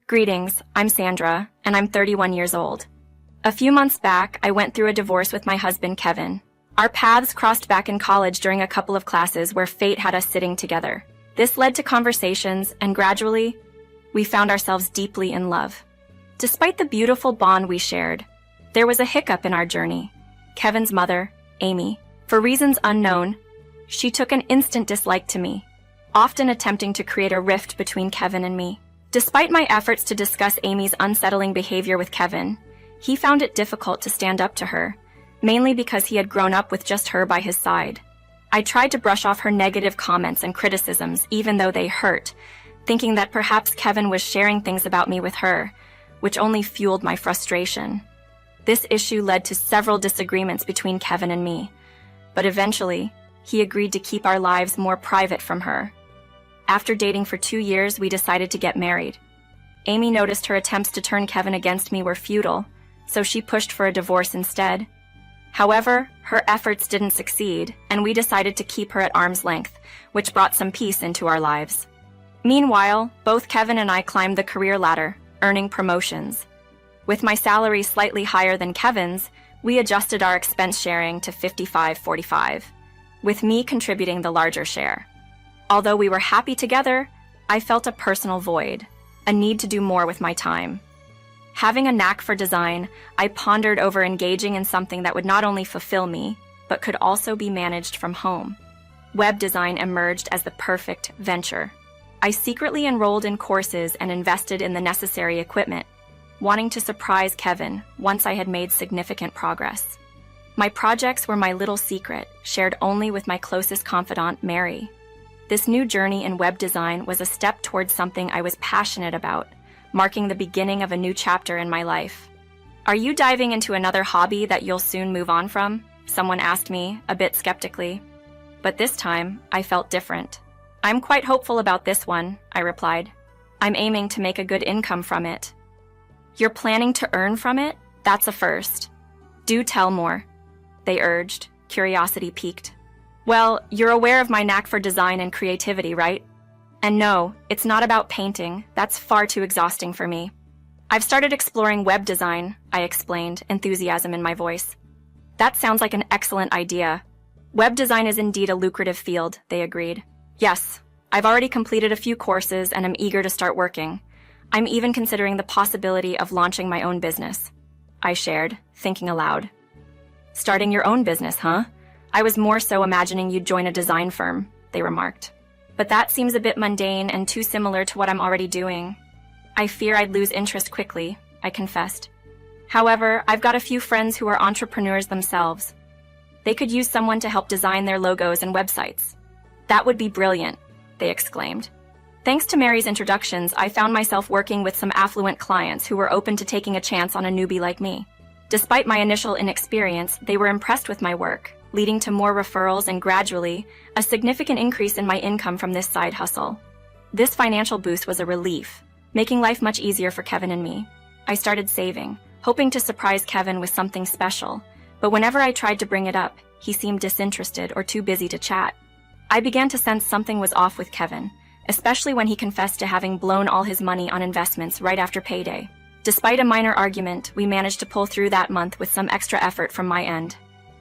Greetings, I'm Sandra, and I'm 31 years old. A few months back, I went through a divorce with my husband, Kevin. Our paths crossed back in college during a couple of classes where fate had us sitting together. This led to conversations, and gradually, we found ourselves deeply in love. Despite the beautiful bond we shared, there was a hiccup in our journey. Kevin's mother, Amy, for reasons unknown, she took an instant dislike to me, often attempting to create a rift between Kevin and me. Despite my efforts to discuss Amy's unsettling behavior with Kevin, he found it difficult to stand up to her, mainly because he had grown up with just her by his side. I tried to brush off her negative comments and criticisms, even though they hurt, thinking that perhaps Kevin was sharing things about me with her, which only fueled my frustration. This issue led to several disagreements between Kevin and me, but eventually, he agreed to keep our lives more private from her. After dating for 2 years, we decided to get married. Amy noticed her attempts to turn Kevin against me were futile, so she pushed for a divorce instead. However, her efforts didn't succeed, and we decided to keep her at arm's length, which brought some peace into our lives. Meanwhile, both Kevin and I climbed the career ladder, earning promotions. With my salary slightly higher than Kevin's, we adjusted our expense sharing to 55-45, with me contributing the larger share. Although we were happy together, I felt a personal void, a need to do more with my time. Having a knack for design, I pondered over engaging in something that would not only fulfill me, but could also be managed from home. Web design emerged as the perfect venture. I secretly enrolled in courses and invested in the necessary equipment, wanting to surprise Kevin once I had made significant progress. My projects were my little secret, shared only with my closest confidant, Mary. This new journey in web design was a step towards something I was passionate about, marking the beginning of a new chapter in my life. "Are you diving into another hobby that you'll soon move on from?" someone asked me, a bit skeptically. But this time, I felt different. "I'm quite hopeful about this one," I replied. "I'm aiming to make a good income from it." "You're planning to earn from it? That's a first. Do tell more," they urged, curiosity piqued. "Well, you're aware of my knack for design and creativity, right? And no, it's not about painting. That's far too exhausting for me. I've started exploring web design," I explained, enthusiasm in my voice. "That sounds like an excellent idea. Web design is indeed a lucrative field," they agreed. "Yes, I've already completed a few courses and am eager to start working. I'm even considering the possibility of launching my own business," I shared, thinking aloud. "Starting your own business, huh? I was more so imagining you'd join a design firm," they remarked. "But that seems a bit mundane and too similar to what I'm already doing. I fear I'd lose interest quickly," I confessed. "However, I've got a few friends who are entrepreneurs themselves. They could use someone to help design their logos and websites." "That would be brilliant," they exclaimed. Thanks to Mary's introductions, I found myself working with some affluent clients who were open to taking a chance on a newbie like me. Despite my initial inexperience, they were impressed with my work, leading to more referrals and gradually, a significant increase in my income from this side hustle. This financial boost was a relief, making life much easier for Kevin and me. I started saving, hoping to surprise Kevin with something special, but whenever I tried to bring it up, he seemed disinterested or too busy to chat. I began to sense something was off with Kevin, especially when he confessed to having blown all his money on investments right after payday. Despite a minor argument, we managed to pull through that month with some extra effort from my end.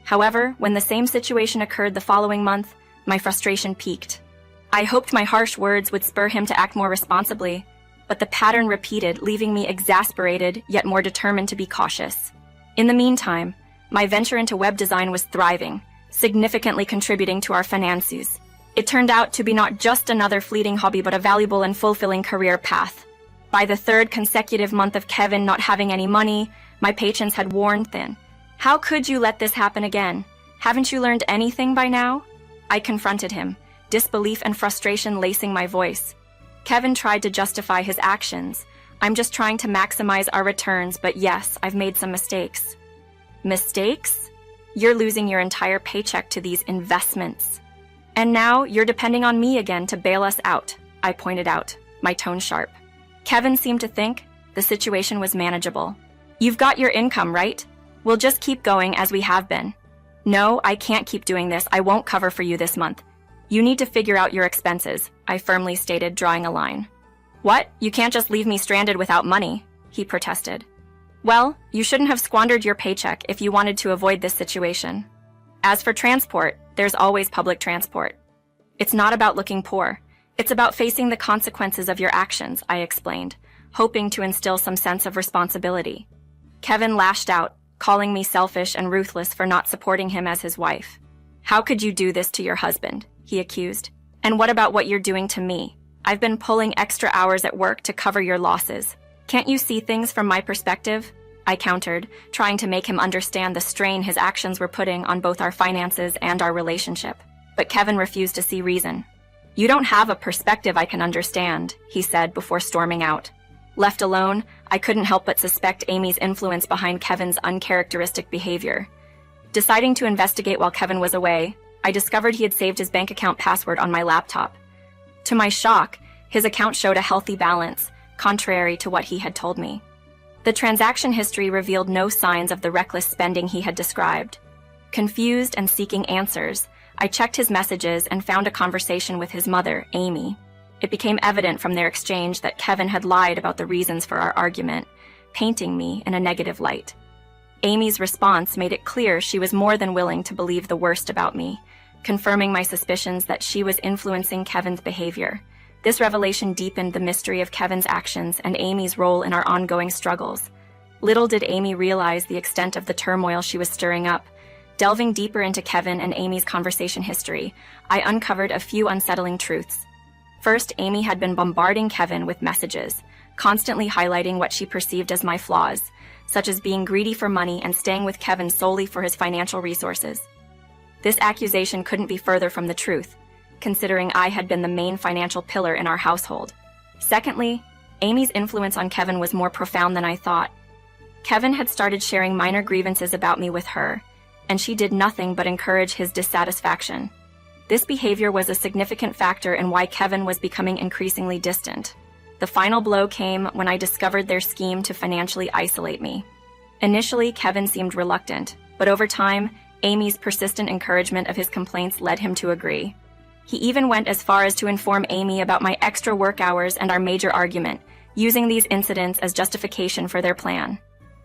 However, when the same situation occurred the following month, my frustration peaked. I hoped my harsh words would spur him to act more responsibly, but the pattern repeated, leaving me exasperated yet more determined to be cautious. In the meantime, my venture into web design was thriving, significantly contributing to our finances. It turned out to be not just another fleeting hobby but a valuable and fulfilling career path. By the third consecutive month of Kevin not having any money, my patience had worn thin. "How could you let this happen again? Haven't you learned anything by now?" I confronted him, disbelief and frustration lacing my voice. Kevin tried to justify his actions. "I'm just trying to maximize our returns, but yes, I've made some mistakes." "Mistakes? You're losing your entire paycheck to these investments. And now you're depending on me again to bail us out," I pointed out, my tone sharp. Kevin seemed to think the situation was manageable. "You've got your income, right? We'll just keep going as we have been." "No, I can't keep doing this. I won't cover for you this month. You need to figure out your expenses," I firmly stated, drawing a line. What? You can't just leave me stranded without money, he protested. Well, you shouldn't have squandered your paycheck if you wanted to avoid this situation. As for transport, there's always public transport. It's not about looking poor. It's about facing the consequences of your actions, I explained, hoping to instill some sense of responsibility. Kevin lashed out, calling me selfish and ruthless for not supporting him as his wife. How could you do this to your husband? He accused. And what about what you're doing to me? I've been pulling extra hours at work to cover your losses. Can't you see things from my perspective? I countered, trying to make him understand the strain his actions were putting on both our finances and our relationship. But Kevin refused to see reason. You don't have a perspective I can understand, he said before storming out. Left alone, I couldn't help but suspect Amy's influence behind Kevin's uncharacteristic behavior. Deciding to investigate while Kevin was away, I discovered he had saved his bank account password on my laptop. To my shock, his account showed a healthy balance, contrary to what he had told me. The transaction history revealed no signs of the reckless spending he had described. Confused and seeking answers, I checked his messages and found a conversation with his mother, Amy. It became evident from their exchange that Kevin had lied about the reasons for our argument, painting me in a negative light. Amy's response made it clear she was more than willing to believe the worst about me, confirming my suspicions that she was influencing Kevin's behavior. This revelation deepened the mystery of Kevin's actions and Amy's role in our ongoing struggles. Little did Amy realize the extent of the turmoil she was stirring up. Delving deeper into Kevin and Amy's conversation history, I uncovered a few unsettling truths. First, Amy had been bombarding Kevin with messages, constantly highlighting what she perceived as my flaws, such as being greedy for money and staying with Kevin solely for his financial resources. This accusation couldn't be further from the truth, considering I had been the main financial pillar in our household. Secondly, Amy's influence on Kevin was more profound than I thought. Kevin had started sharing minor grievances about me with her, and she did nothing but encourage his dissatisfaction. This behavior was a significant factor in why Kevin was becoming increasingly distant. The final blow came when I discovered their scheme to financially isolate me. Initially, Kevin seemed reluctant, but over time, Amy's persistent encouragement of his complaints led him to agree. He even went as far as to inform Amy about my extra work hours and our major argument, using these incidents as justification for their plan.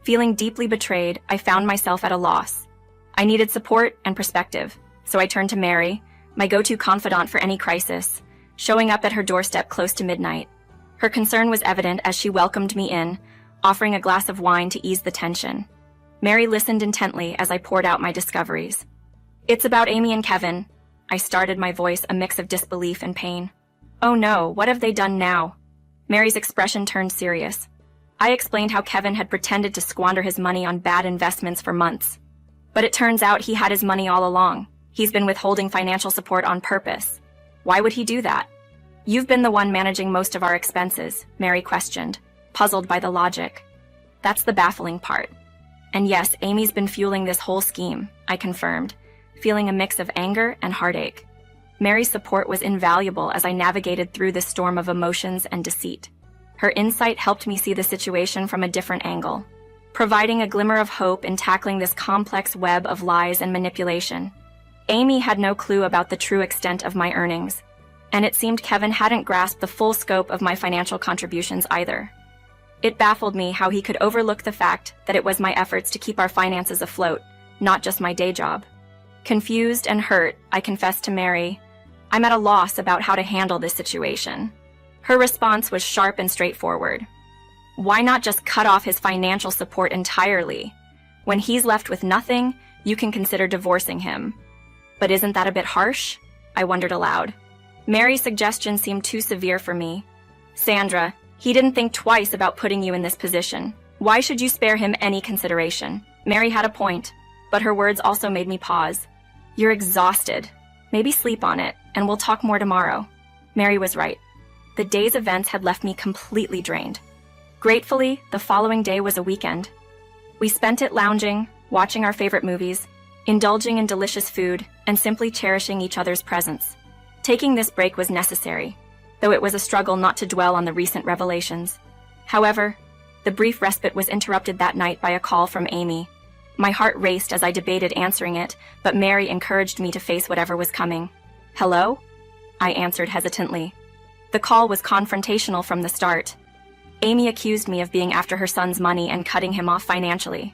Feeling deeply betrayed, I found myself at a loss. I needed support and perspective, so I turned to Mary, my go-to confidant for any crisis, showing up at her doorstep close to midnight. Her concern was evident as she welcomed me in, offering a glass of wine to ease the tension. Mary listened intently as I poured out my discoveries. It's about Amy and Kevin. I started, my voice a mix of disbelief and pain. Oh no, what have they done now? Mary's expression turned serious. I explained how Kevin had pretended to squander his money on bad investments for months. But it turns out he had his money all along. He's been withholding financial support on purpose. Why would he do that? You've been the one managing most of our expenses, Mary questioned, puzzled by the logic. That's the baffling part. And yes, Amy's been fueling this whole scheme, I confirmed, feeling a mix of anger and heartache. Mary's support was invaluable as I navigated through this storm of emotions and deceit. Her insight helped me see the situation from a different angle, providing a glimmer of hope in tackling this complex web of lies and manipulation. Amy had no clue about the true extent of my earnings, and it seemed Kevin hadn't grasped the full scope of my financial contributions either. It baffled me how he could overlook the fact that it was my efforts to keep our finances afloat, not just my day job. Confused and hurt, I confessed to Mary, I'm at a loss about how to handle this situation. Her response was sharp and straightforward. Why not just cut off his financial support entirely? When he's left with nothing, you can consider divorcing him. But isn't that a bit harsh? I wondered aloud. Mary's suggestion seemed too severe for me. Sandra, he didn't think twice about putting you in this position. Why should you spare him any consideration? Mary had a point, but her words also made me pause. You're exhausted. Maybe sleep on it, and we'll talk more tomorrow. Mary was right. The day's events had left me completely drained. Gratefully, the following day was a weekend. We spent it lounging, watching our favorite movies, indulging in delicious food, and simply cherishing each other's presence. Taking this break was necessary, though it was a struggle not to dwell on the recent revelations. However, the brief respite was interrupted that night by a call from Amy. My heart raced as I debated answering it, but Mary encouraged me to face whatever was coming. Hello? I answered hesitantly. The call was confrontational from the start. Amy accused me of being after her son's money and cutting him off financially.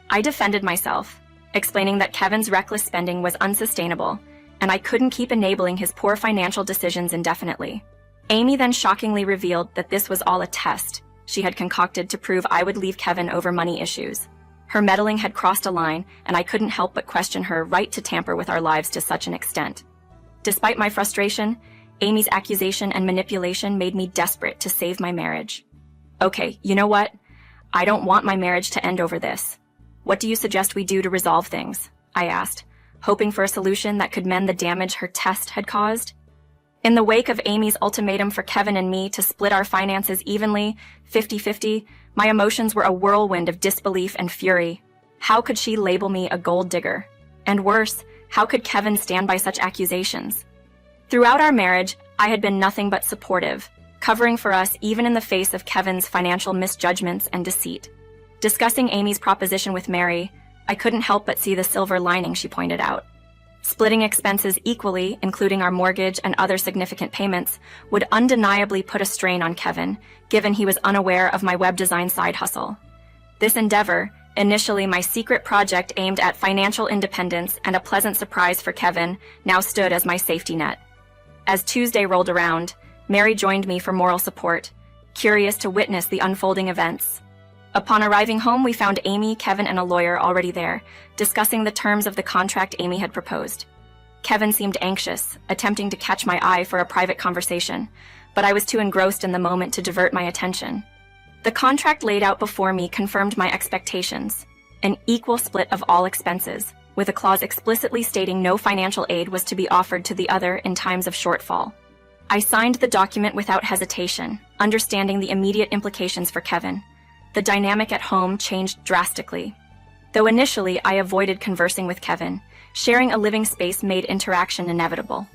I defended myself, explaining that Kevin's reckless spending was unsustainable, and I couldn't keep enabling his poor financial decisions indefinitely. Amy then shockingly revealed that this was all a test she had concocted to prove I would leave Kevin over money issues. Her meddling had crossed a line, and I couldn't help but question her right to tamper with our lives to such an extent. Despite my frustration, Amy's accusation and manipulation made me desperate to save my marriage. Okay, you know what? I don't want my marriage to end over this. What do you suggest we do to resolve things? I asked, hoping for a solution that could mend the damage her test had caused. In the wake of Amy's ultimatum for Kevin and me to split our finances evenly, 50-50, my emotions were a whirlwind of disbelief and fury. How could she label me a gold digger? And worse, how could Kevin stand by such accusations? Throughout our marriage, I had been nothing but supportive, covering for us even in the face of Kevin's financial misjudgments and deceit. Discussing Amy's proposition with Mary, I couldn't help but see the silver lining she pointed out. Splitting expenses equally, including our mortgage and other significant payments, would undeniably put a strain on Kevin, given he was unaware of my web design side hustle. This endeavor, initially my secret project aimed at financial independence and a pleasant surprise for Kevin, now stood as my safety net. As Tuesday rolled around, Mary joined me for moral support, curious to witness the unfolding events. Upon arriving home, we found Amy, Kevin, and a lawyer already there, discussing the terms of the contract Amy had proposed. Kevin seemed anxious, attempting to catch my eye for a private conversation, but I was too engrossed in the moment to divert my attention. The contract laid out before me confirmed my expectations, an equal split of all expenses, with a clause explicitly stating no financial aid was to be offered to the other in times of shortfall. I signed the document without hesitation, understanding the immediate implications for Kevin. The dynamic at home changed drastically. Though initially I avoided conversing with Kevin, sharing a living space made interaction inevitable.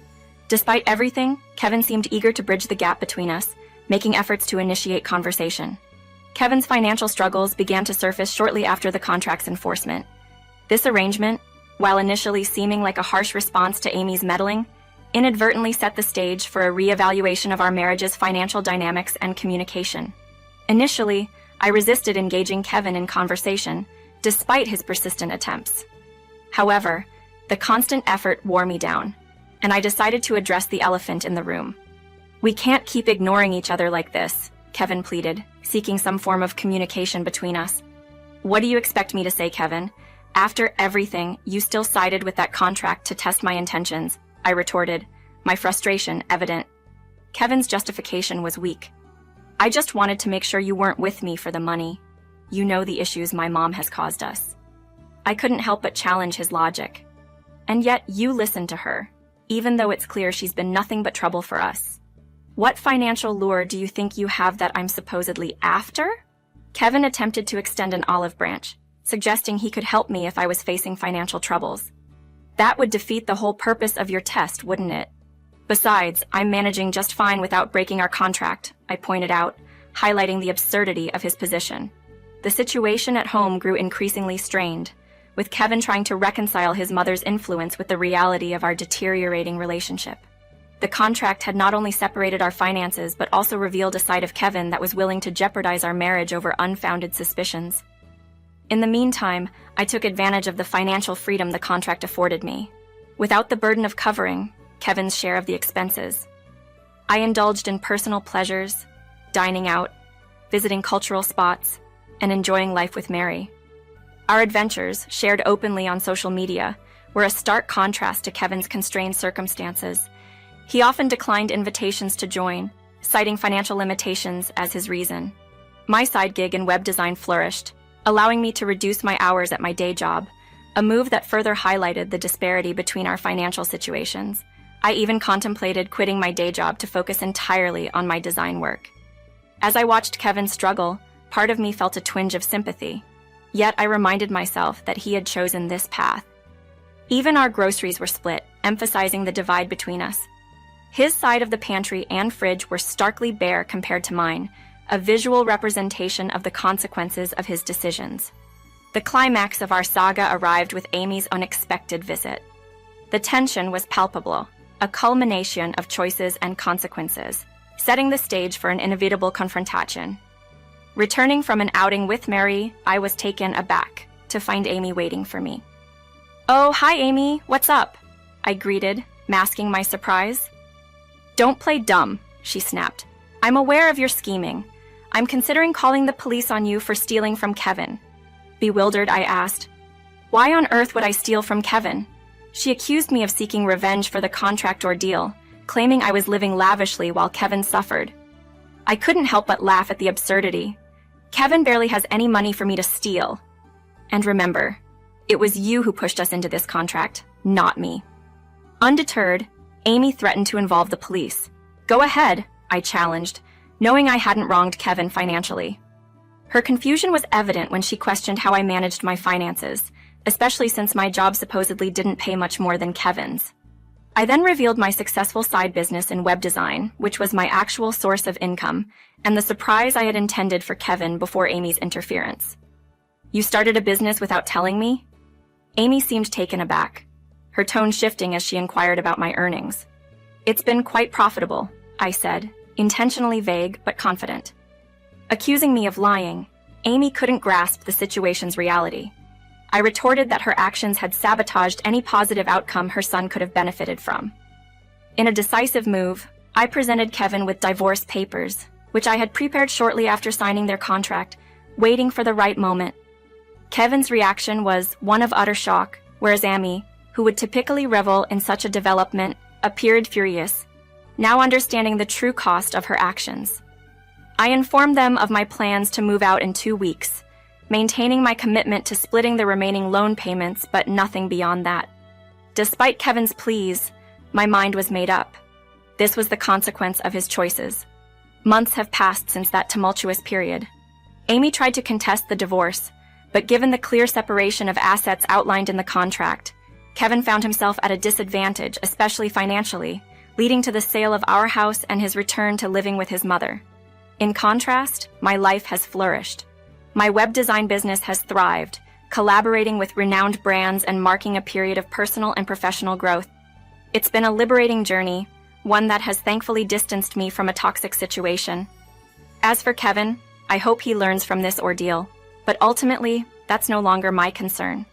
Despite everything, Kevin seemed eager to bridge the gap between us, making efforts to initiate conversation. Kevin's financial struggles began to surface shortly after the contract's enforcement. This arrangement, while initially seeming like a harsh response to Amy's meddling, inadvertently set the stage for a reevaluation of our marriage's financial dynamics and communication. Initially, I resisted engaging Kevin in conversation, despite his persistent attempts. However, the constant effort wore me down, and I decided to address the elephant in the room. "We can't keep ignoring each other like this," Kevin pleaded, seeking some form of communication between us. "What do you expect me to say, Kevin? After everything, you still sided with that contract to test my intentions," I retorted, my frustration evident. Kevin's justification was weak. "I just wanted to make sure you weren't with me for the money. You know the issues my mom has caused us." I couldn't help but challenge his logic. "And yet you listened to her, even though it's clear she's been nothing but trouble for us. What financial lure do you think you have that I'm supposedly after?" Kevin attempted to extend an olive branch, suggesting he could help me if I was facing financial troubles. "That would defeat the whole purpose of your test, wouldn't it? Besides, I'm managing just fine without breaking our contract," I pointed out, highlighting the absurdity of his position. The situation at home grew increasingly strained, with Kevin trying to reconcile his mother's influence with the reality of our deteriorating relationship. The contract had not only separated our finances but also revealed a side of Kevin that was willing to jeopardize our marriage over unfounded suspicions. In the meantime, I took advantage of the financial freedom the contract afforded me. Without the burden of covering Kevin's share of the expenses, I indulged in personal pleasures, dining out, visiting cultural spots, and enjoying life with Mary. Our adventures, shared openly on social media, were a stark contrast to Kevin's constrained circumstances. He often declined invitations to join, citing financial limitations as his reason. My side gig in web design flourished, allowing me to reduce my hours at my day job, a move that further highlighted the disparity between our financial situations. I even contemplated quitting my day job to focus entirely on my design work. As I watched Kevin struggle, part of me felt a twinge of sympathy. Yet I reminded myself that he had chosen this path. Even our groceries were split, emphasizing the divide between us. His side of the pantry and fridge were starkly bare compared to mine, a visual representation of the consequences of his decisions. The climax of our saga arrived with Amy's unexpected visit. The tension was palpable, a culmination of choices and consequences. setting the stage for an inevitable confrontation. Returning from an outing with Mary, I was taken aback to find Amy waiting for me. "Oh, hi Amy, what's up?" I greeted, masking my surprise. "Don't play dumb," she snapped. "I'm aware of your scheming. I'm considering calling the police on you for stealing from Kevin." Bewildered, I asked, "Why on earth would I steal from Kevin?" She accused me of seeking revenge for the contract ordeal, claiming I was living lavishly while Kevin suffered. I couldn't help but laugh at the absurdity. Kevin barely has any money for me to steal. And remember, it was you who pushed us into this contract, not me. Undeterred, Amy threatened to involve the police. "Go ahead," I challenged, knowing I hadn't wronged Kevin financially. Her confusion was evident when she questioned how I managed my finances, especially since my job supposedly didn't pay much more than Kevin's. I then revealed my successful side business in web design, which was my actual source of income, and the surprise I had intended for Kevin before Amy's interference. "You started a business without telling me?" Amy seemed taken aback, her tone shifting as she inquired about my earnings. "It's been quite profitable," I said, intentionally vague but confident. Accusing me of lying, Amy couldn't grasp the situation's reality. I retorted that her actions had sabotaged any positive outcome her son could have benefited from. In a decisive move, I presented Kevin with divorce papers, which I had prepared shortly after signing their contract, waiting for the right moment. Kevin's reaction was one of utter shock, whereas Amy, who would typically revel in such a development, appeared furious, now understanding the true cost of her actions. I informed them of my plans to move out in 2 weeks, maintaining my commitment to splitting the remaining loan payments, but nothing beyond that. Despite Kevin's pleas, my mind was made up. This was the consequence of his choices. Months have passed since that tumultuous period. Amy tried to contest the divorce, but given the clear separation of assets outlined in the contract, Kevin found himself at a disadvantage, especially financially, leading to the sale of our house and his return to living with his mother. In contrast, my life has flourished. My web design business has thrived, collaborating with renowned brands and marking a period of personal and professional growth. It's been a liberating journey, one that has thankfully distanced me from a toxic situation. As for Kevin, I hope he learns from this ordeal, but ultimately, that's no longer my concern.